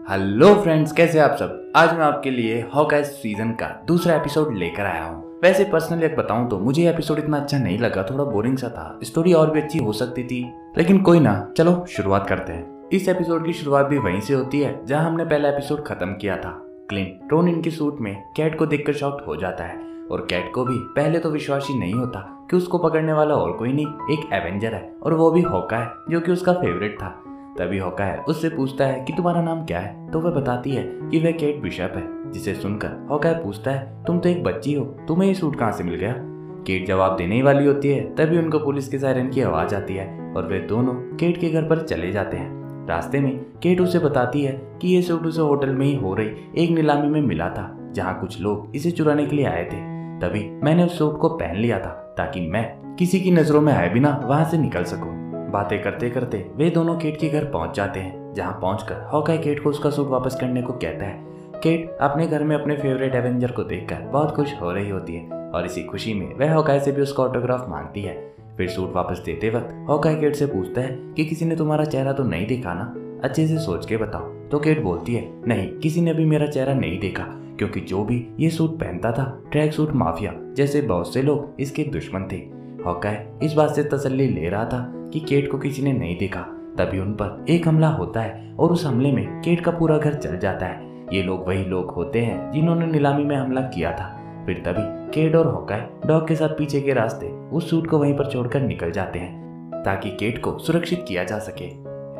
Hello friends, कैसे आप सब। आज मैं आपके लिए हॉकाई सीजन का दूसरा एपिसोड लेकर आया हूँ। वैसे पर्सनली एक बताऊं तो मुझे एपिसोड इतना अच्छा नहीं लगा, थोड़ा बोरिंग सा था। स्टोरी और भी अच्छी हो सकती थी, लेकिन कोई ना, चलो शुरुआत करते हैं। इस एपिसोड की शुरुआत भी वहीं से होती है जहाँ हमने पहला एपिसोड खत्म किया था। क्लिंट रोनिन के सूट में कैट को देखकर शॉक्ड हो जाता है और कैट को भी पहले तो विश्वास ही नहीं होता कि उसको पकड़ने वाला और कोई नहीं, एक एवेंजर है और वो भी हॉकाई, जो कि उसका फेवरेट था। तभी हॉकाई उससे पूछता है कि तुम्हारा नाम क्या है, तो वह बताती है कि वह केट बिशप है। जिसे सुनकर हॉकाई पूछता है, तुम तो एक बच्ची हो, तुम्हें ये सूट कहाँ से मिल गया। केट जवाब देने ही वाली होती है, तभी उनको पुलिस के सायरन की आवाज आती है और वे दोनों केट के घर पर चले जाते हैं। रास्ते में केट उसे बताती है कि ये सूट उसे होटल में ही हो रही एक नीलामी में मिला था, जहाँ कुछ लोग इसे चुराने के लिए आए थे। तभी मैंने उस सूट को पहन लिया था ताकि मैं किसी की नजरों में आए बिना वहां से निकल सकूं। बातें करते करते वे दोनों केट के घर पहुंच जाते हैं, जहां पहुंचकर हॉकाई केट को उसका सूट वापस करने को कहता है। केट अपने घर में अपने फेवरेट एवेंजर को देखकर बहुत खुश हो रही होती है और इसी खुशी में वह हॉकाई से भी उसका ऑटोग्राफ मांगती है। फिर सूट वापस देते वक्त हॉकाई केट से पूछता है कि किसी ने तुम्हारा चेहरा तो नहीं देखा ना, अच्छे से सोच के बताओ। तो केट बोलती है, नहीं, किसी ने भी मेरा चेहरा नहीं देखा, क्योंकि जो भी ये सूट पहनता था ट्रैक सूट माफिया जैसे बहुत से लोग इसके दुश्मन थे। हॉकाई इस बात से तसल्ली ले रहा था कि केट को किसी ने नहीं देखा। तभी उन पर एक हमला होता है और उस हमले में केट का पूरा घर जल जाता है। ये लोग वही लोग होते हैं जिन्होंने नीलामी में हमला किया था। फिर तभी केट और हॉकाई डॉग के साथ पीछे के रास्ते उस सूट को वहीं पर छोड़कर निकल जाते हैं ताकि केट को सुरक्षित किया जा सके।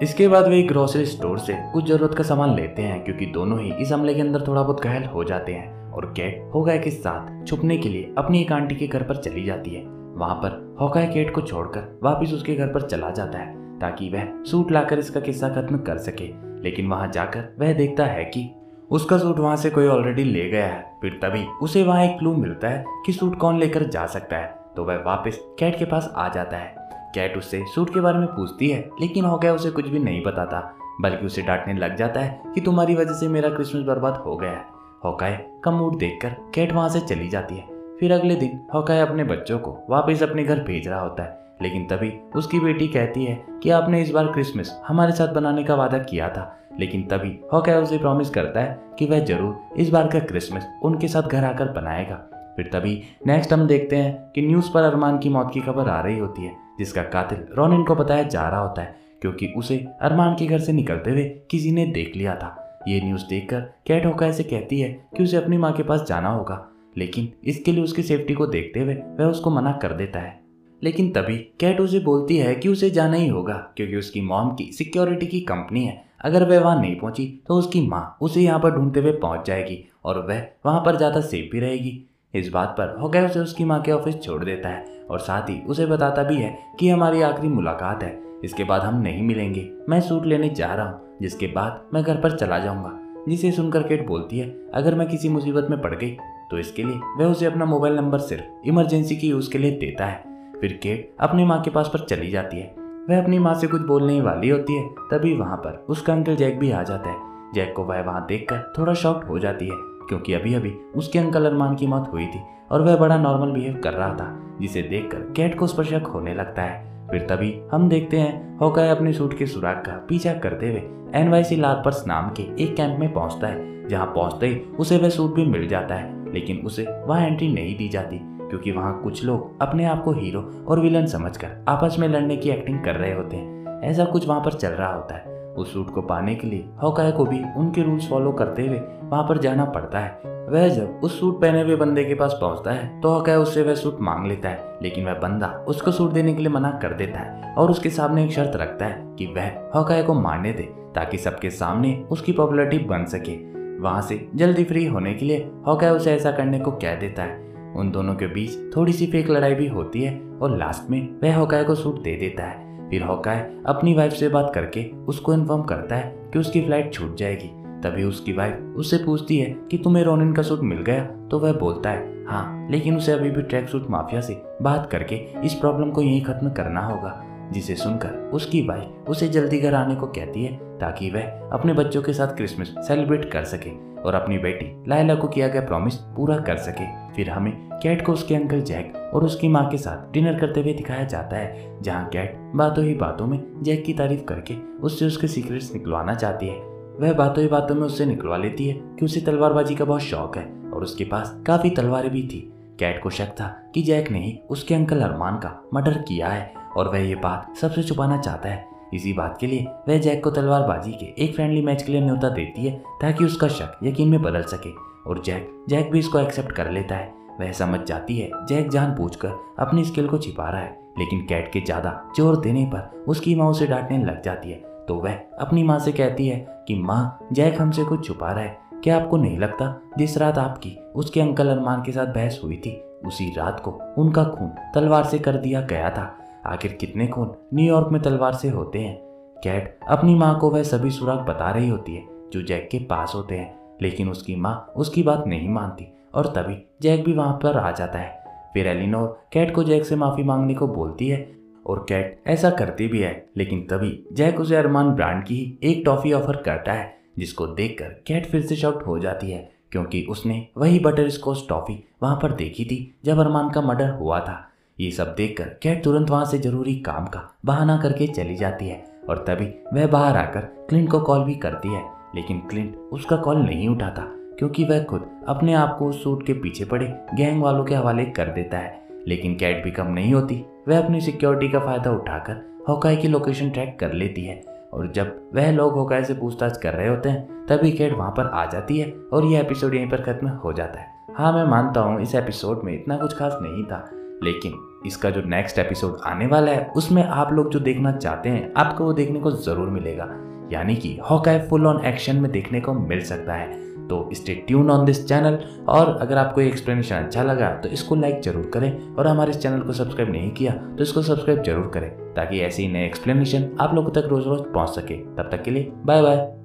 इसके बाद वे एक ग्रोसरी स्टोर से कुछ जरूरत का सामान लेते हैं, क्योंकि दोनों ही इस हमले के अंदर थोड़ा बहुत घायल हो जाते हैं और केट हॉकाई के साथ छुपने के लिए अपनी एक आंटी के घर पर चली जाती है। वहां पर हॉकाई केट को छोड़कर वापस उसके घर पर चला जाता है ताकि वह सूट लाकर इसका किस्सा खत्म कर सके। लेकिन वहां जाकर वह देखता है कि उसका सूट वहां से कोई ऑलरेडी ले गया है। फिर तभी उसे वहां एक क्लू मिलता है कि सूट कौन लेकर जा सकता है, तो वह वापस कैट के पास आ जाता है। कैट उससे सूट के बारे में पूछती है, लेकिन हॉकाई उसे कुछ भी नहीं बताता, बल्कि उसे डांटने लग जाता है कि तुम्हारी वजह से मेरा क्रिसमस बर्बाद हो गया है। हॉकाई का मूड देखकर कैट वहां से चली जाती है। फिर अगले दिन हॉकाई अपने बच्चों को वापस अपने घर भेज रहा होता है, लेकिन तभी उसकी बेटी कहती है कि आपने इस बार क्रिसमस हमारे साथ बनाने का वादा किया था। लेकिन तभी हॉकाई उसे प्रॉमिस करता है कि वह जरूर इस बार का क्रिसमस उनके साथ घर आकर बनाएगा। फिर तभी नेक्स्ट हम देखते हैं कि न्यूज़ पर अरमान की मौत की खबर आ रही होती है, जिसका कातिल रोनिन को बताया जा रहा होता है, क्योंकि उसे अरमान के घर से निकलते हुए किसी ने देख लिया था। ये न्यूज़ देखकर कैट हॉकाई से कहती है कि उसे अपनी माँ के पास जाना होगा, लेकिन इसके लिए उसकी सेफ्टी को देखते हुए वह उसको मना कर देता है। लेकिन तभी कैट उसे बोलती है कि उसे जाना ही होगा, क्योंकि उसकी मॉम की सिक्योरिटी की कंपनी है। अगर वह वहां नहीं पहुंची तो उसकी माँ उसे यहाँ पर ढूंढते हुए पहुंच जाएगी और वह वहां पर ज़्यादा सेफ भी रहेगी। इस बात पर हॉकाई उसे उसकी माँ के ऑफिस छोड़ देता है और साथ ही उसे बताता भी है कि हमारी आखिरी मुलाकात है, इसके बाद हम नहीं मिलेंगे। मैं सूट लेने जा रहा हूँ, जिसके बाद मैं घर पर चला जाऊंगा। जिसे सुनकर केट बोलती है, अगर मैं किसी मुसीबत में पड़ गई तो इसके लिए वह उसे अपना मोबाइल नंबर सिर्फ इमरजेंसी की यूज के लिए देता है। फिर केट अपनी माँ के पास पर चली जाती है। वह अपनी माँ से कुछ बोलने ही वाली होती है, तभी वहां पर उसका अंकल जैक भी आ जाता है। जैक को वह वहां देखकर थोड़ा शॉक्ड हो जाती है, क्योंकि अभी अभी उसके अंकल अरमान की मौत हुई थी और वह बड़ा नॉर्मल बिहेव कर रहा था, जिसे देखकर कैट को उस पर शक होने लगता है। फिर तभी हम देखते हैं हॉकाई अपने सूट के सुराग का पीछा करते हुए NYC लार्पर्स नाम के एक कैंप में पहुंचता है, जहां पहुंचते ही उसे वह सूट भी मिल जाता है, लेकिन उसे वहां एंट्री नहीं दी जाती, क्योंकि वहां कुछ लोग अपने आप को हीरो और विलन समझकर आपस में लड़ने की एक्टिंग कर रहे होते हैं। ऐसा कुछ वहां पर चल रहा होता है। उस सूट को पाने के लिए हॉकाई को भी उनके रूल्स फॉलो करते हुए वहां पर जाना पड़ता है। वह जब उस सूट पहने हुए बंदे के पास पहुंचता है तो हॉकाई उससे वह सूट मांग लेता है, लेकिन वह बंदा उसको सूट देने के लिए मना कर देता है और उसके सामने एक शर्त रखता है कि वह हॉकाई को मारने दे, ताकि सबके सामने उसकी पॉपुलैरिटी बन सके। वहां से जल्दी फ्री होने के लिए हॉकाई उसे ऐसा करने को कह देता है। उन दोनों के बीच थोड़ी सी फेक लड़ाई भी होती है और लास्ट में वह हॉकाई को सूट दे देता है। फिर हॉकाई अपनी वाइफ से बात करके उसको इन्फॉर्म करता है कि उसकी फ्लाइट छूट जाएगी। तभी उसकी वाइफ उससे पूछती है कि तुम्हें रोनिन का सूट मिल गया, तो वह बोलता है हाँ, लेकिन उसे अभी भी ट्रैक सूट माफिया से बात करके इस प्रॉब्लम को यहीं खत्म करना होगा। जिसे सुनकर उसकी वाइफ उसे जल्दी घर आने को कहती है, ताकि वह अपने बच्चों के साथ क्रिसमस सेलिब्रेट कर सके और अपनी बेटी लायला को किया गया प्रॉमिस पूरा कर सके। फिर हमें कैट को उसके अंकल जैक और उसकी माँ के साथ डिनर करते हुए दिखाया जाता है, जहाँ कैट बातों ही बातों में जैक की तारीफ करके उससे उसके सीक्रेट्स निकलवाना चाहती है। वह बातों ही बातों में उससे निकलवा लेती है कि उसे तलवारबाजी का बहुत शौक है और उसके पास काफी तलवारें भी थी। कैट को शक था कि जैक ने ही उसके अंकल अरमान का मर्डर किया है और वह ये बात सबसे छुपाना चाहता है। इसी बात के लिए वह जैक को तलवारबाजी के एक फ्रेंडली मैच के लिए न्योता देती है ताकि उसका शक यकीन में बदल सके और जैक भी इसको एक्सेप्ट कर लेता है। वह समझ जाती है जैक जानबूझकर अपनी स्किल को छिपा रहा है, लेकिन कैट के ज्यादा जोर देने पर उसकी माँ उसे डांटने लग जाती है। तो वह अपनी माँ से कहती है कि माँ, जैक हमसे कुछ छुपा रहा है। क्या आपको नहीं लगता जिस रात आपकी उसके अंकल अरमान के साथ बहस हुई थी, उसी रात को उनका खून तलवार से कर दिया गया था? आखिर कितने खून न्यूयॉर्क में तलवार से होते हैं? कैट अपनी माँ को वह सभी सुराग बता रही होती है जो जैक के पास होते हैं, लेकिन उसकी माँ उसकी बात नहीं मानती और तभी जैक भी वहां पर आ जाता है। फिर एलिनोर कैट को जैक से माफी मांगने को बोलती है और कैट ऐसा करती भी है, लेकिन तभी जैक उसे अरमान ब्रांड की ही एक टॉफी ऑफर करता है, जिसको देखकर कैट फिर से शॉक्ड हो जाती है क्योंकि उसने वही बटर स्कॉच टॉफी वहां पर देखी थी जब अरमान का मर्डर हुआ था। ये सब देखकर कैट तुरंत वहां से जरूरी काम का बहाना करके चली जाती है और तभी वह बाहर आकर क्लिंट को कॉल भी करती है, लेकिन क्लिंट उसका कॉल नहीं उठाता क्योंकि वह खुद अपने आप को उस सूट के पीछे पड़े गैंग वालों के हवाले कर देता है। लेकिन कैट भी कम नहीं होती, वह अपनी सिक्योरिटी का फायदा उठाकर हॉकाई की लोकेशन ट्रैक कर लेती है और जब वह लोग हॉकाई से पूछताछ कर रहे होते हैं तभी कैट वहां पर आ जाती है और यह एपिसोड यहीं पर खत्म हो जाता है। हाँ, मैं मानता हूँ इस एपिसोड में इतना कुछ खास नहीं था, लेकिन इसका जो नेक्स्ट एपिसोड आने वाला है उसमें आप लोग जो देखना चाहते हैं आपको वो देखने को जरूर मिलेगा, यानी कि हॉकाई फुल ऑन एक्शन में देखने को मिल सकता है। तो stay tune on this channel, और अगर आपको ये एक्सप्लेनेशन अच्छा लगा तो इसको लाइक जरूर करें और हमारे इस चैनल को सब्सक्राइब नहीं किया तो इसको सब्सक्राइब जरूर करें ताकि ऐसे ही नए एक्सप्लेनेशन आप लोगों तक रोज रोज पहुंच सके। तब तक के लिए बाय बाय।